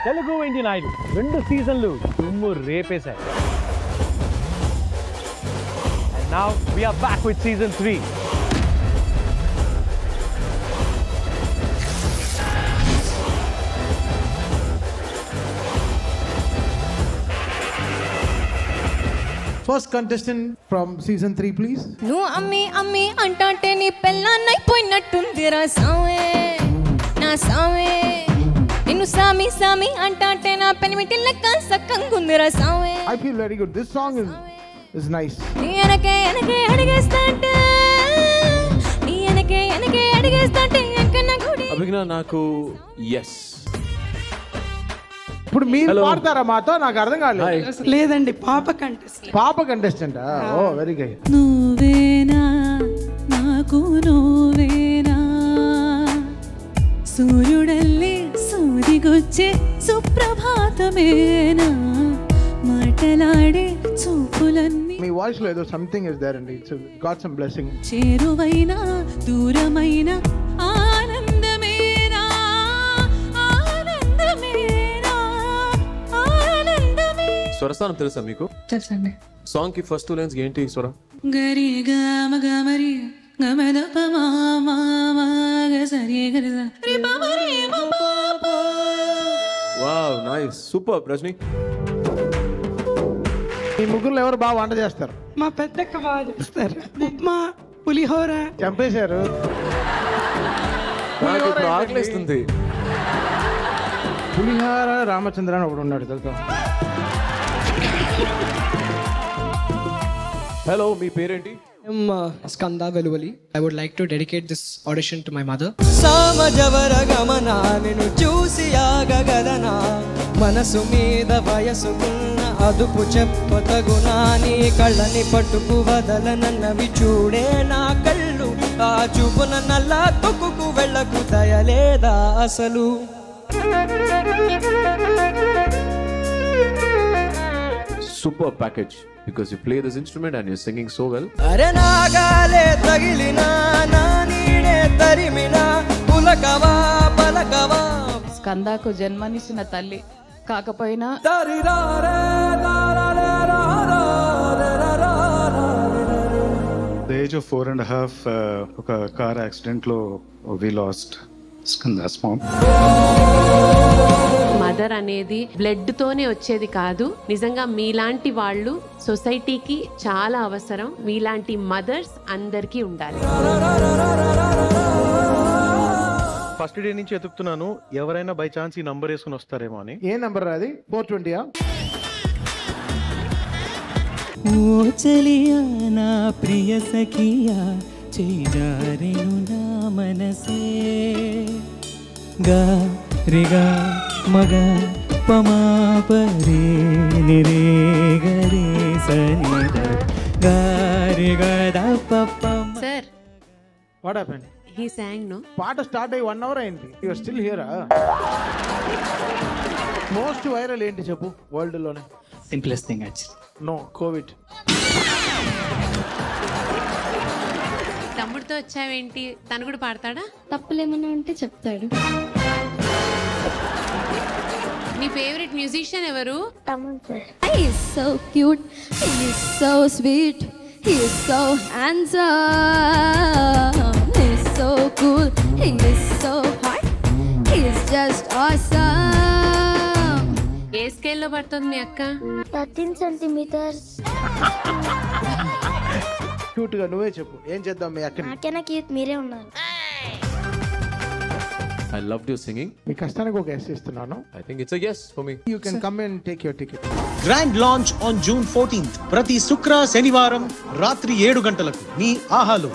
Telugu Indian Idol 2 సీజన్లు దుమ్ము రేపేశాయి. And now we are back with season 3. First contestant from season 3, please. నువ్వు అమ్మి అంటాంటే నీ పెళ్ళాన్నైపోయినట్టుందిరా సామే నా సామే. నిన్ను సామి అంటాంటే నా పెనిమిటి లెక్క సక్కంగుందిరా సామే. I feel very good. This song is nice. నీ ఎనకే అడిగేస్తాంటే ఎక్కన గుడి. అభిజ్ఞా నాకు yes. ఇప్పుడు మీరు పాడతారా మాతో? నాకు అర్థం కాలేదు. లేదండి, పాప కంటెస్టెంట్. ఓ వెరీ గుడ్. నువ్వేనా నాకు నువ్వేనా సూర్యుడల్లే సూదిగొచ్చే సుప్రభాతమేనా మాటలాడే చూపులన్నీ. మీ వాయిస్ లో ఏదో సంథింగ్ ఇస్ దేర్ అండి. It's got some blessing. చేరువైనా దూరమైన ఆనందమేనా ఆనందమేనా ఆనందమే. స్వరస్థానం తెలుసా మీకు? తెలుసండి. సాంగ్ కి ఫస్ట్ 2 లైన్స్ ఏంటి స్వరం? గరి గమ గమరి గమద పమా మా గసరి గరిజ రి పమరి మప. Wow, nice, super. రజని, ఈ ముగ్గురు ఎవరు బాగా వంట చేస్తారు? మా పెద్దక్క బాగా చేస్తారు. ఉప్మా, పులిహోర. చంపేశారు. నాకు ఇప్పుడు ఆకలిస్తుంది. పులిహార రామచంద్ర అని ఒకడు ఉన్నాడు తెలుసా? హలో, మీ పేరేంటి? Skanda Veluvali. I would like to dedicate this audition to my mother. సామజవర గమన నిన్ను చూసి ఆగగలనా మనసు మీద వయసుకున్న అదుపు చెప్పతగునా నీ కళ్ళని పట్టుకు వదలనన్నవి చూడే నా కళ్ళు ఆ చూపున నల్లా తొక్కుకు వెళ్ళకు దయలేదా అసలు. Super package because you play this instrument and you're singing so well. అరే నాగాలే తగిలినా నా నీడే తరిమినా పులకవా పలకవా. స్కందాకు జన్మనిచ్చిన తల్లి కాకపోయినా The age of 4.5 ఒక కార్ యాక్సిడెంట్ లో we lost Skanda's mom. Mother అనేది బ్లడ్ తోనే వచ్చేది కాదు. నిజంగా మీలాంటి వాళ్ళు సొసైటీకి చాలా అవసరం. మీలాంటి మదర్స్ అందరికీ ఉండాలి. ఫస్ట్ డే నుంచి ఎతుకుతున్నాను, ఎవరైనా బై ఛాన్స్ ఈ నంబర్ వేసుకుని వస్తారేమో అని. ఏ నంబర్ అది? 420. ఓ చలియా నా ప్రియ సఖియా చేజారెను నా మనసే గా రిగా మగ పమా పరే నిరే గరే సనిద గా రిగా ద పపమ. Sir, what happened? He sang no. పాట స్టార్ట్ అయ్యి 1 అవర్ అయింది. You are still here. Most viral ఏంటి చెప్పు వరల్డ్ లోనే? Simplest thing actually. No, covid. తమ్ముడితో వచ్చావేంటి? తను కూడా పాడతాడా? తప్పులేమన్నా ఉంటే చెప్తాడు. నీ ఫేవరెట్ మ్యూజిషియన్ ఎవరు? He is so cute, he is so sweet, he is so handsome, he is so cool, he is so hot, he is just awesome. ఏ స్కేల్లో పడుతుంది మీ అక్క? 13 centimeters. క్యూట్ గా నువ్వే చెప్పు, ఏం చేద్దాం మీ అక్కని? నాకైనా క్యూట్ మీరే ఉన్నారు. I loved your singing. మీ కష్టానికి ఒక ఎస్ ఇస్తున్నాను. I think it's a yes for me. You can come and take your ticket. Grand launch on June 14th. ప్రతి శుక్ర శనివారం రాత్రి 7 గంటలకు మీ ఆహాలో.